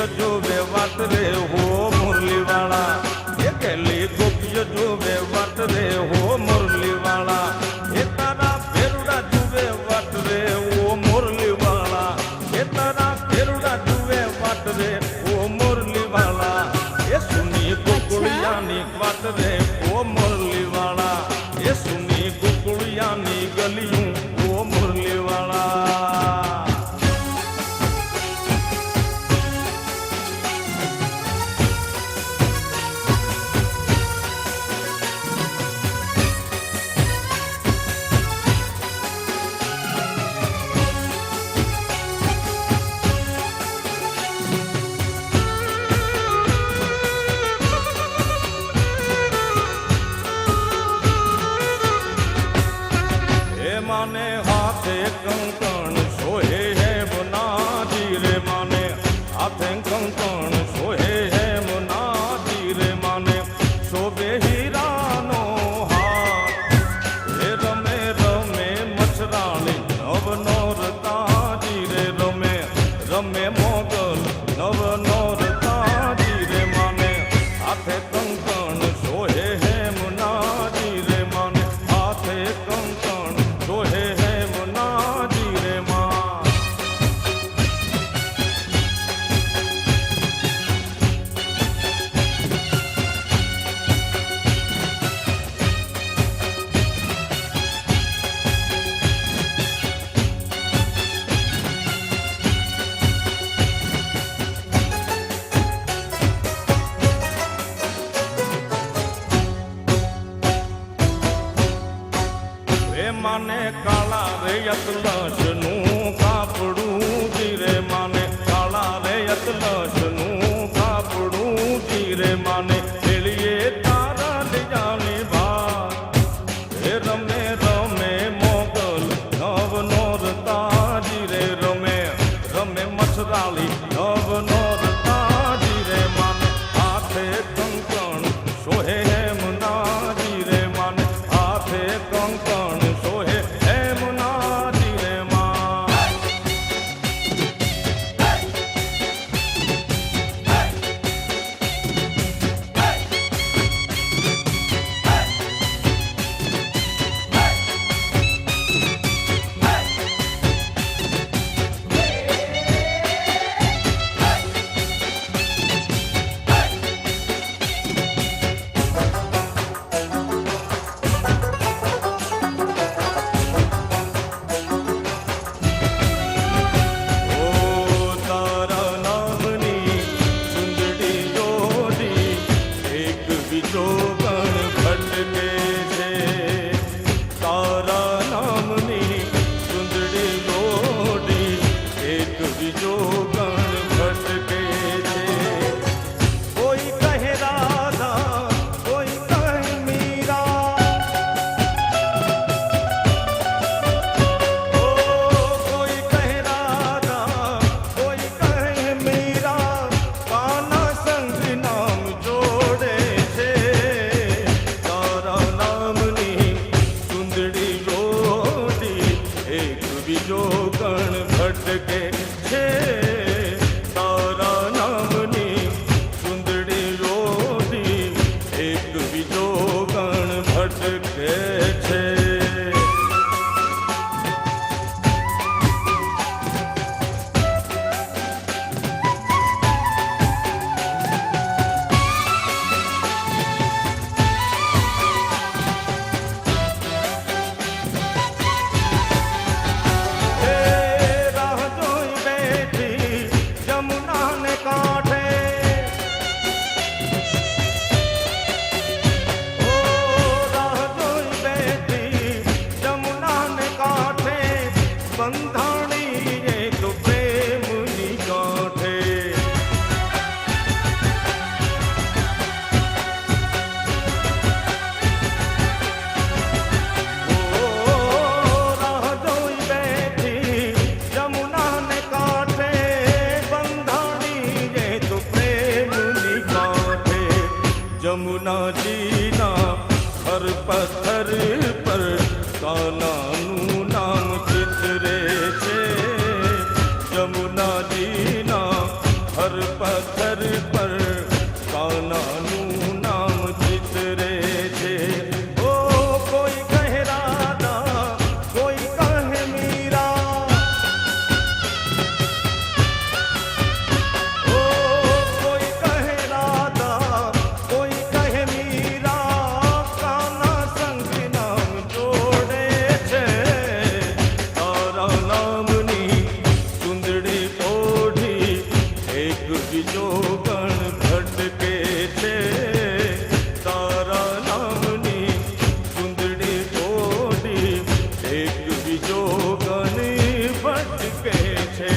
ગોપીય જોવે વાટ રે હો મુરલીવાળા એ કેલી ગોપીય જોવે વાટ રે હો મુરલીવાળા એ તારા ફેરુડા જુએ વાટ રે ઓ મુરલીવાળા એ તારા ફેરુડા જુએ વાટ રે ઓ મુરલીવાળા એ સુની ગોકુળિયાની વાટ રે ઓ મુરલીવાળા એ સુની ગોકુળિયાની ગલિયું ઓ મુરલીવાળા माने हाथे कंकण सोहे है मुनाजी रे माने हाथे कंकण सोहे है मुनाजी रे माने शोभे हीरानो हाथ रे रमे रमे मछराणी नव नौरताजी रे रमे रमे मोगल नव नौरताजी रे माने हाथे कंकण सोहे है मुनाजी रे माने हाथे कंकण सोहे है मुनाजी रे माँ माने काला रे अतलस नू कापड़ू जीरे माने काला रे अतलस नू कापड़ू जीरे माने एलिए तारा ले जाने बात हे रमे रमे मोगल नव नौर ताजी रे रमे रमे मछराली नव नौर ताजी रे माने हाथे कंकण सोहे है मुनाजी रे माने हाथे कंकण हर पत्थर पर कानाનું નામ ચિતરે છે ઓ કોઈ કહે રાધા કોઈ કહે મીરા ઓ કોઈ કહે રાધા કોઈ કહે મીરા કાના સંગ નામ જોડે છે તારા નામની સુંદરી ઓઢી એક બીજો ગણ ભટકે છે તારા નામની સુંદરી ઓઢી એક બીજો ગણ ભટકે છે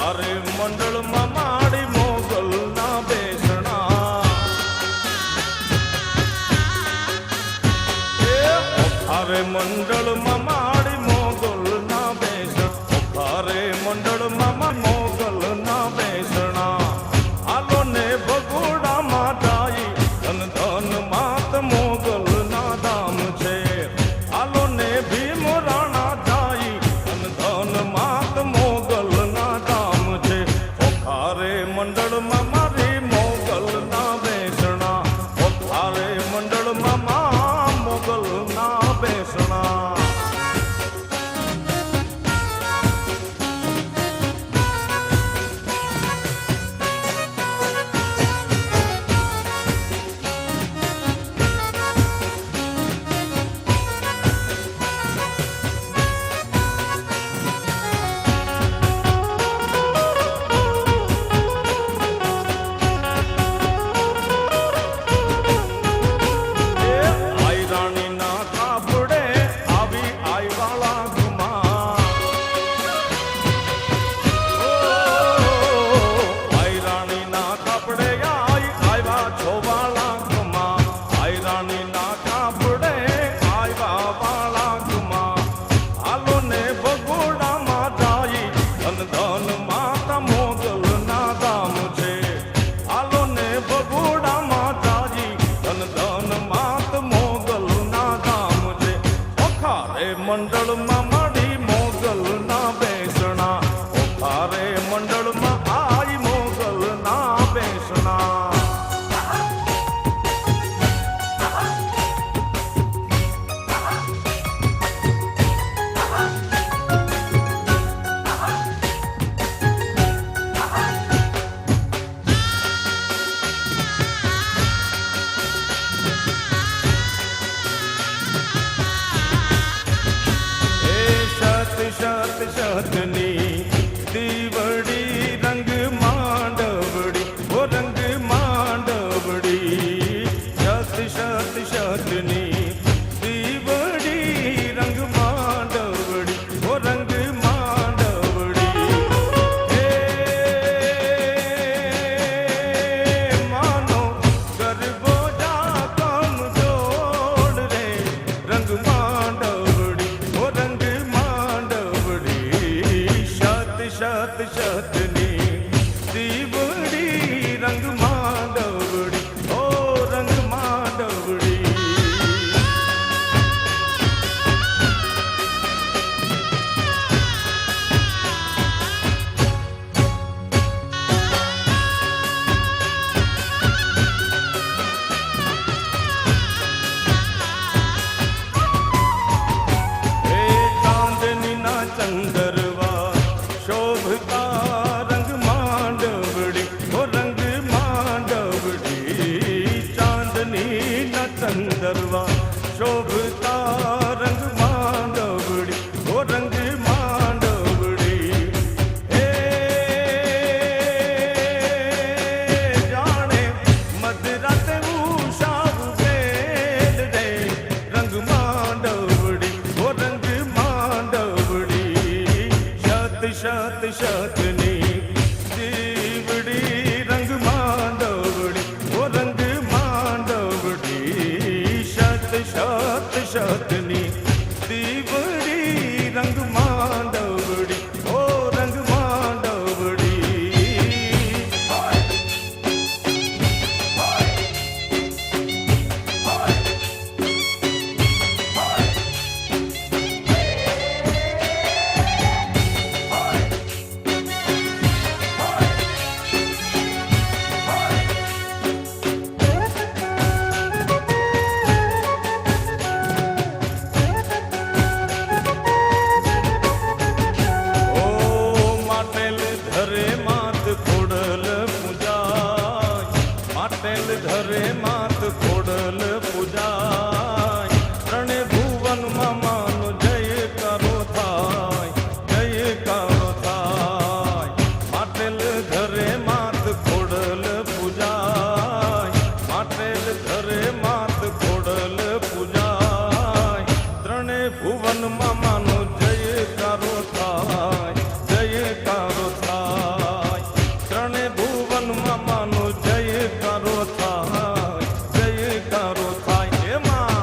અરે મંડળમાં માડી મોગલના બેસણા અરે મંડળમાં માડી મોગલના બેસણા અરે મંડળમાં મોગલના બેસણા આલો ને ભગોડામાં જાય ધન ધન માત મોગલના ધામ છે આલો ને ભીમરાણા જાય ધન ધન માત મોગલના ધામ છે ઓખારે મંડળમાં મારી મોગલના બેસણા ઓખારે મંડળમાં મોગલના બેસણા આઈ રાણીના કાપડે આવી આઈ વાળા ગુમા આઈ રાણીના કાપડે આઈ આવ્યા છો વાળા ગુમા આઈ રાણીના કાપડે આવ્યા વાળા ગુમા આલો ને ભગોડામાં જાય ધન ધન માતા મોગલના ધામ છે આલો ને ભગોડામાં જાય ધન ધન માત મોગલના ધામ છે ઓખારે મંડળમાં માડી મોગલના બેસણા ઓખારે મંડળમાં આઈ મોગલના બેસણા શત શતની દીવડી રંગ માંડવડી ઓ રંગ માંડવડી શત શતની દીવડી રંગ માંડવડી ઓ રંગ માંડવડી હે માનો ગરબો જા કમ જોડ રે રંગ માંડવડી ઓ રંગ માંડવડી શત શતની દીવડી રંગ માંડવડી ઓ રંગ માંડવડી શત શત શતની દીવડી રંગ માંડવડી ઓ રંગ માંડવડી ધરે માત ખોડલ પૂજાય ત્રણે ભુવન મામાનો જયકારો થાય જયકારો થાય માટેલ ધરે માત ખોડલ પૂજાય માટેલ ધરે માત ખોડલ પૂજાય ત્રણે ભુવન મામાનો જયકારો થાય જયકારો થાય ત્રણે ભુવન મામાનો જયકારો થાય જયકારો થાય એમાં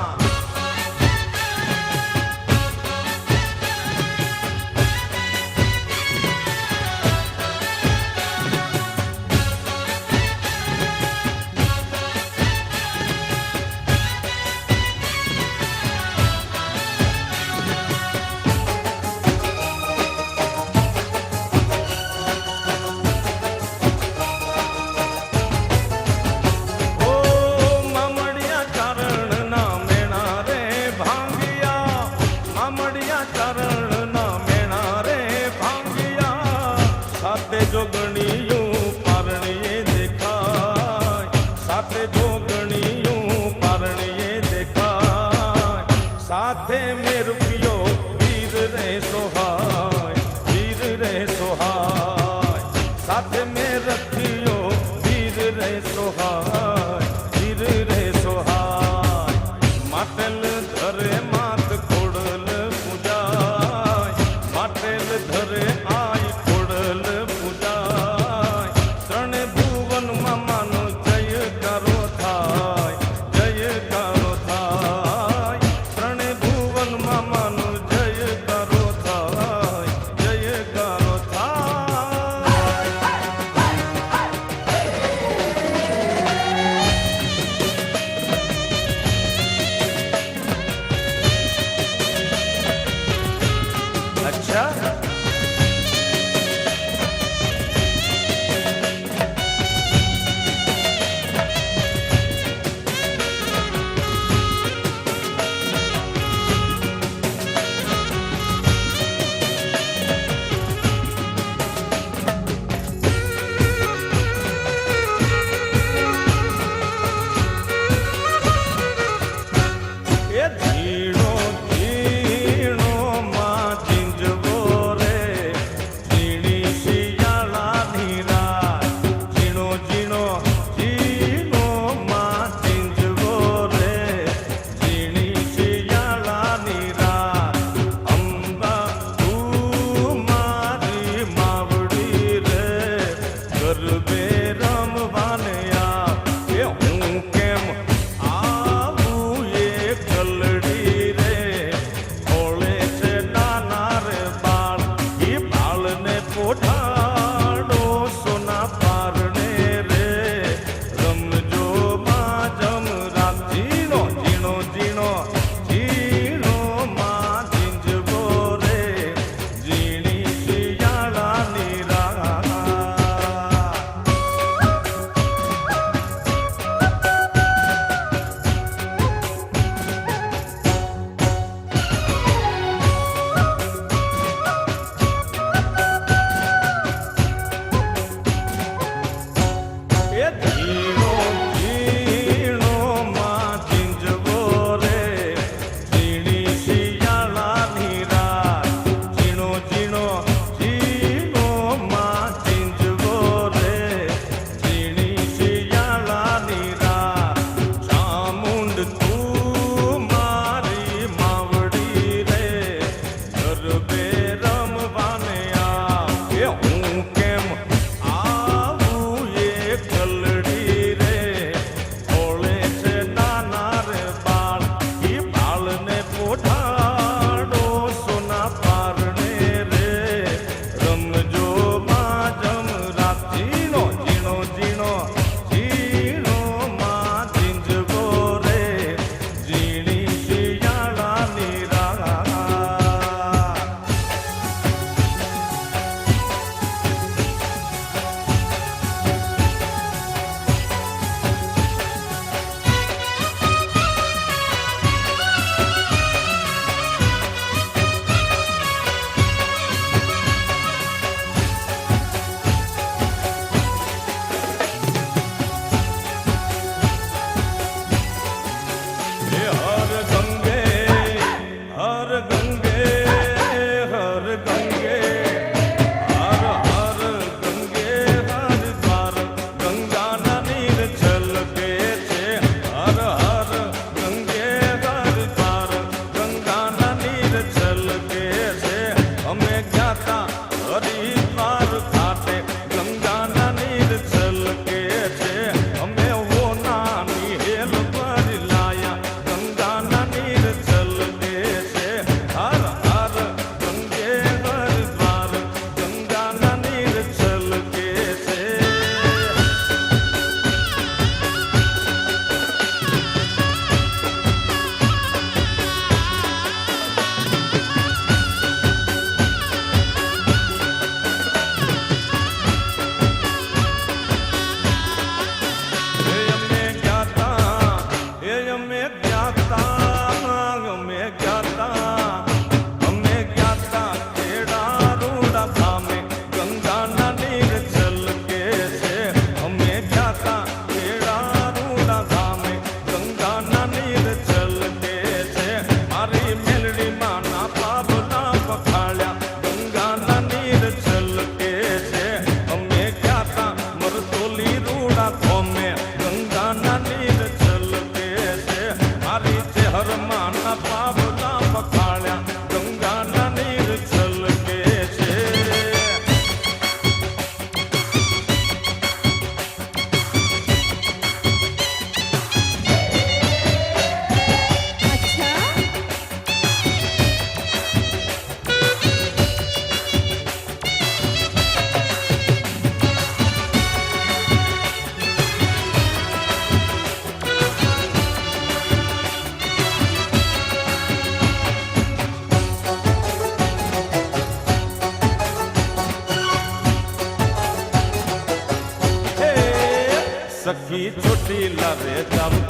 જોગણીયું પારણીએ દેખાય સાથે જોગણીયું પારણીએ દેખાય સાથે મેરપિયો વીર રે સોહાય વીર રે સોહાય સાથે મેરપિયો વીર રે સોહાય વીર રે સોહાય માટેલ ધરે માત ખોડલ પૂજાય માટેલ ધરે આય ખોડલ જયકારો થાય ત્રણે ભુવન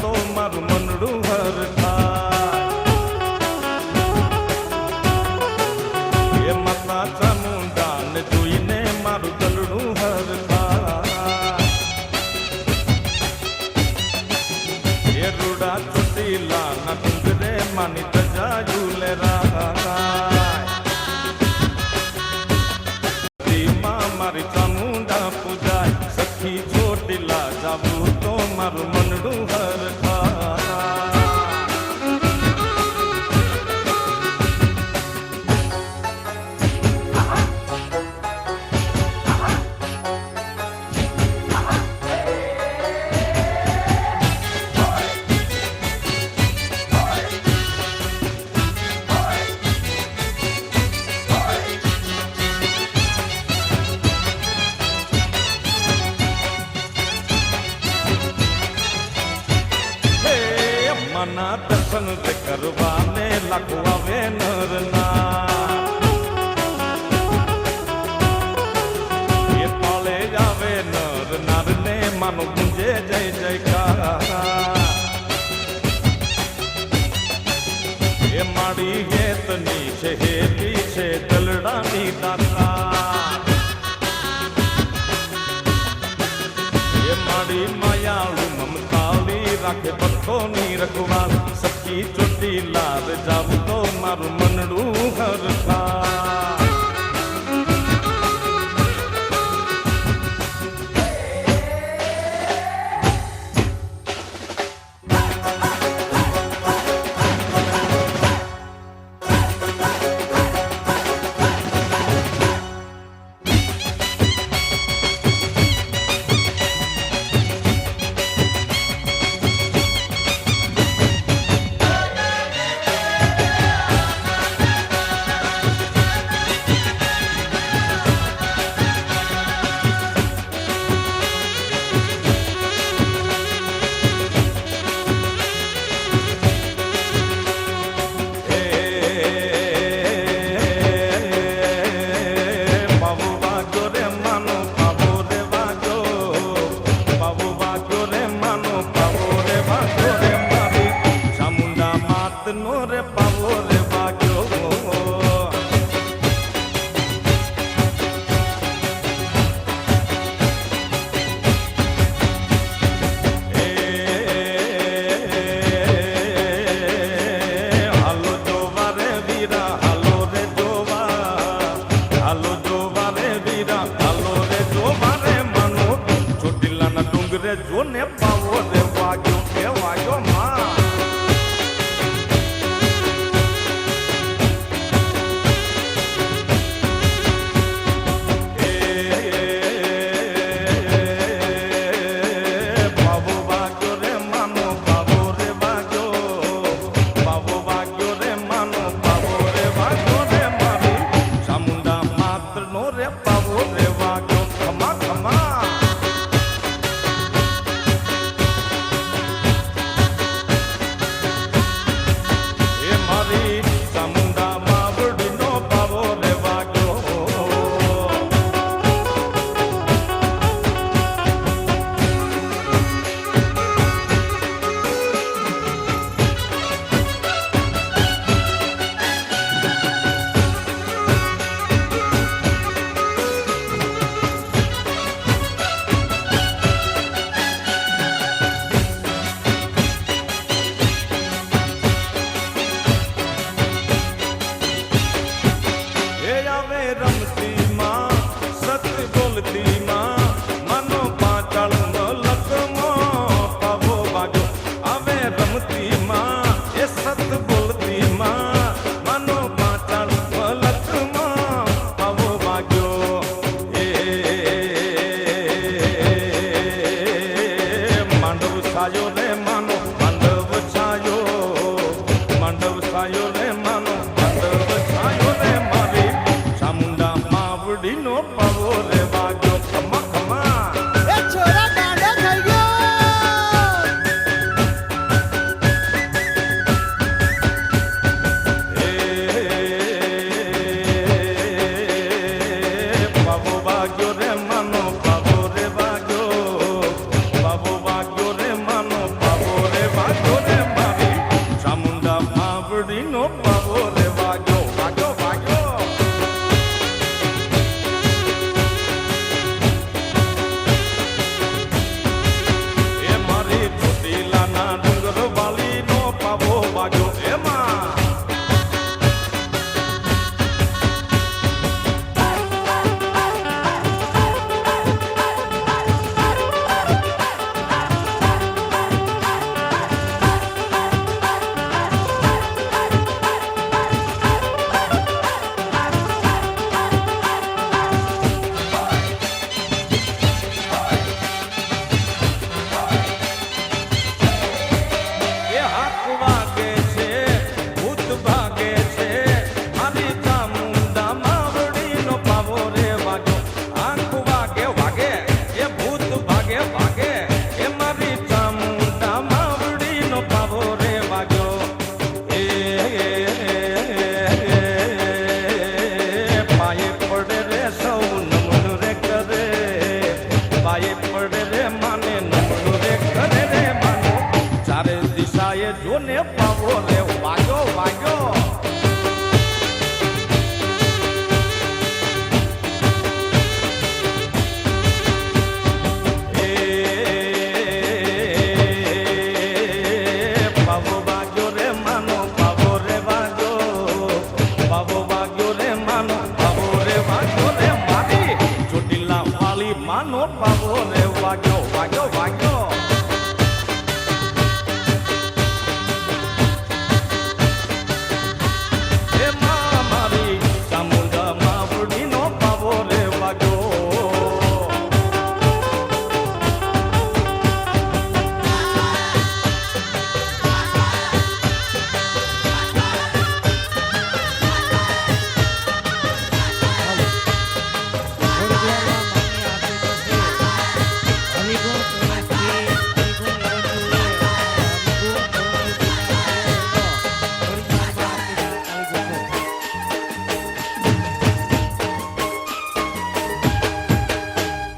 તો મારું મનડું હર થાય એ માતા ચામુંડાને જોઈને મારું દલડું હર થાય એ રૂડા ચોટીલાના ડુંગરે માની ધજા ઝૂલે મારી ચામુંડા પૂજાય સખી ચોટીલા જાવું તો મારું મનડું હર ના દર્શન તે કરવાને લાખો આવે નરના એ પાળે આવે નર નારને માનો ગુંજે જય જયકાર એ માડી હેતની છે હેતી છે દલડાની દાતા એ માડી માયાળુ મમતાળી રાખે ભક્તોની રખવાળ સખી ચોટીલા જાવું તો મારું મનડું હર થાય આંખ વાગે છે ભૂત ભાગે છે મારી ચામુંડા માવડીનો પાવો રે વાગ્યો આંખ વાગે વાગે એ ભૂત ભાગે ભાગે એ મારી ચામુંડા માવડીનો પાવો રે વાગ્યો એ પાયે પડે રે સૌ નમન રે કરે પાયે પડે રે માને નમન રે કરે રે માનો ચારે દિશાએ જોને પાવો રે વાગ્યો વાગ્યો પાવો વાગ્યો રે માનો પાવો રે વાગ્યો પાવો વાગ્યો રે માનો પાવો રે વાગ્યો રે મારી ચોટીલા વાળી માનો પાવો રે વાગ્યો વાગ્યો વાગ્યો એ મારી ચામુંડા માવડીનો પાવો રે વાગ્યો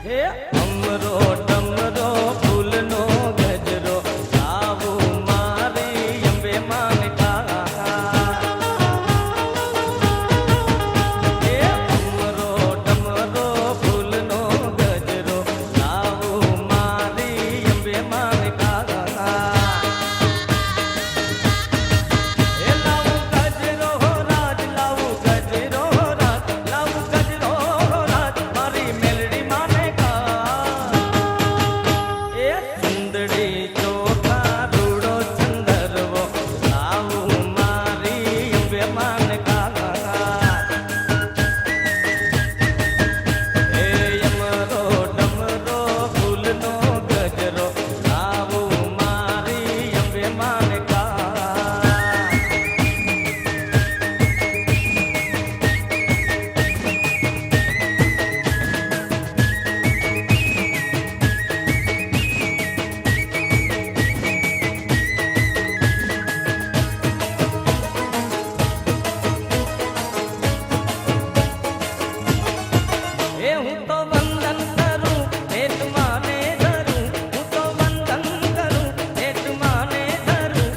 હે અમરો ડમરો ફૂલનો ગજરો આવું મારી અંબે માનકા હે અમરો ડમરો ફૂલનો ગજરો આવું મારી અંબે માનકા હે લાવું ગજરો રાજ લાવું ગજરો રાજ લાવું ગજરો રાજ મારી મેલડી માને એ સુંદડી ચોખા રૂડો ચંદરવો લાવું મારી અંબે માનકા એ અમરો ડમરો ફૂલનો ગજરો લાવું મારી અંબે માનકા એ હું તો વંદન કરું હેત માને ધરું હું તો વંદન કરું હેત માને ધરું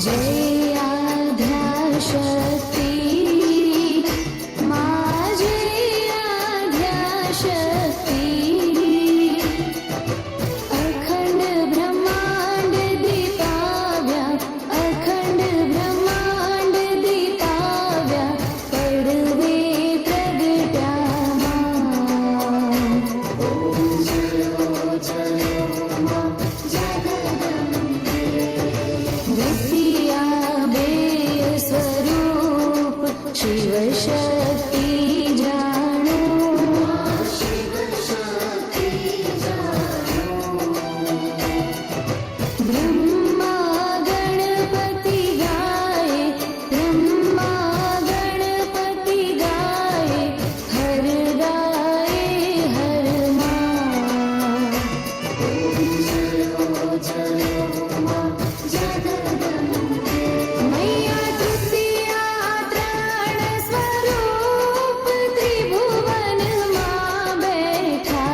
जयाध्याशक्ति मा जयाध्याशक्ति अखंड ब्रह्मांड दीपाव्या अखंड ब्रह्मांड दीपाव्या पडवे प्रगट्या द्वितीया बेय स्वरूप शिव शक्ति जाणो ब्रह्मा गणपति गाये ब्रह्मा गणपति गाये हर मा मैया तृतीया त्राण स्वरूप त्रिभुवन मां बैठा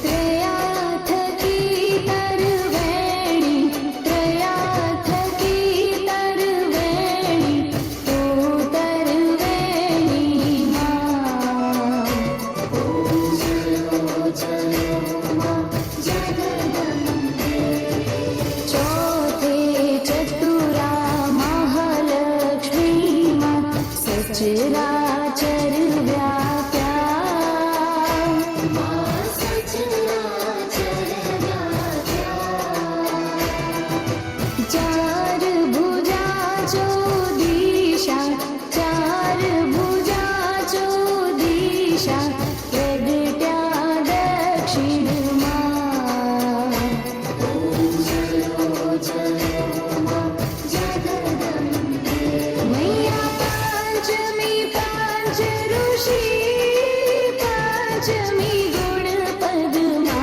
त्रयाथ की तरवेणी त्रयाथ की तरवेणी तू तरवेणी मां चौथे चतुरा महालक्ष्मी मां सचराचर व्याप्या चार भुजा चौदिशा चार भुजा चौदिशा प्रगट्या दक्षिणमा मैया पंचमी पंच ऋषि पंचमी गुण पद्मा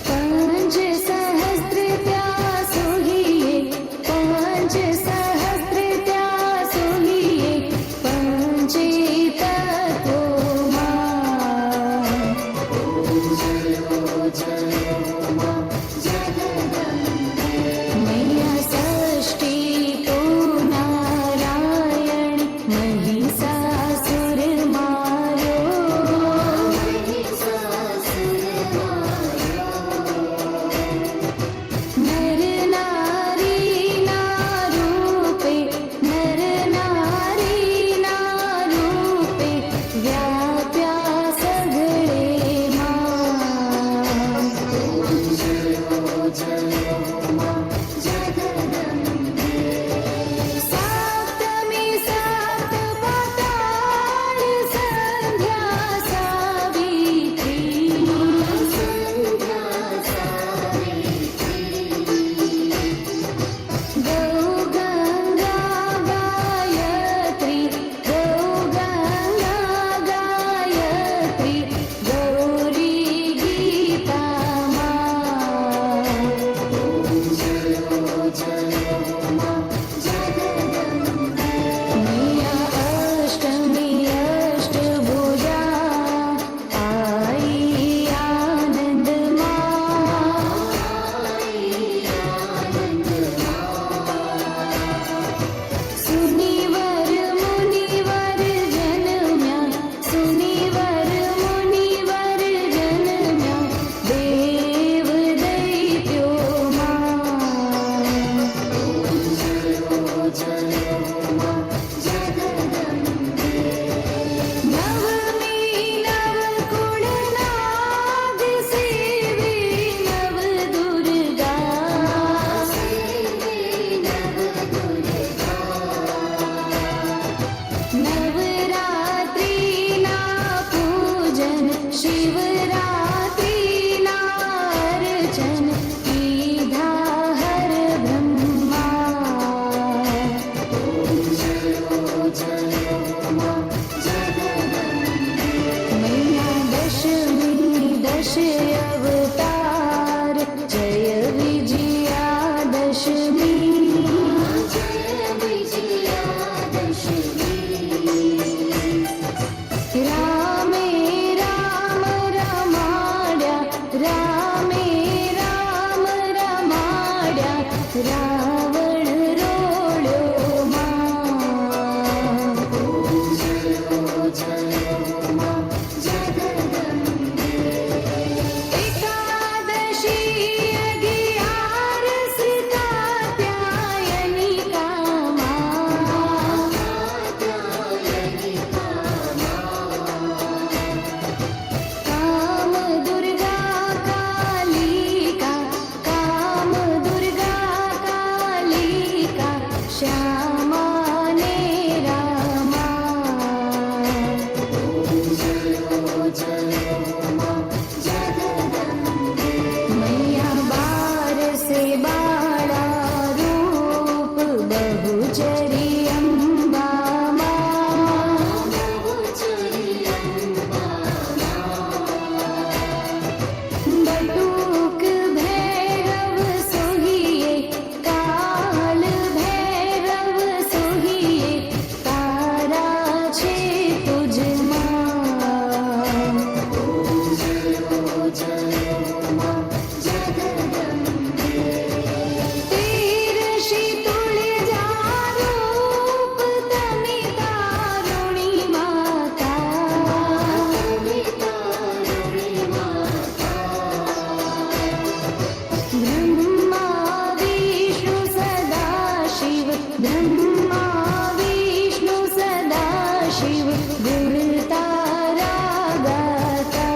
पंच सहस्त्र त्यासुहिये पंच सहस्त्र त्यासुहिये पंचे तत्वो मैया षष्ठी तो नारायण महिषासुर मारो नर नारी नारूपे नर नारी नारूपे व्याप्या सगळे सप्तमी सात पाताळ संध्या सावित्री गौ गंगा गायत्री गौ गंगा गायत्री गौरी गीता मैया अष्टमी अष्टभुजा आई आनंद सुनिवर मुनिवर जन्म्या सुनिवर मुनिवर जन्म्या देव दैत्यो नवमी नवकुळ नाग सेवे नव दुर्गा नवरात्रि ना पूजन शिवरात्रि ना अर्चन कीधा हर ब्रह्मा मैया दशमी दश अवतार जय विजया दशमी जय उमा जगदम्बे तेरशी तुळजा रूप तमे तारुणी माता ब्रह्मा विष्णु सदा शिव ब्रह्मा विष्णु सदा शिव गुरुतारा गाता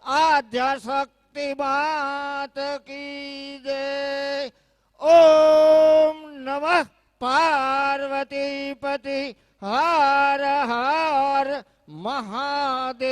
આદ્યાશક્તિ માત કી જય. ઓમ નમઃ પાર્વતી પતિ હર હર મહાદેવ.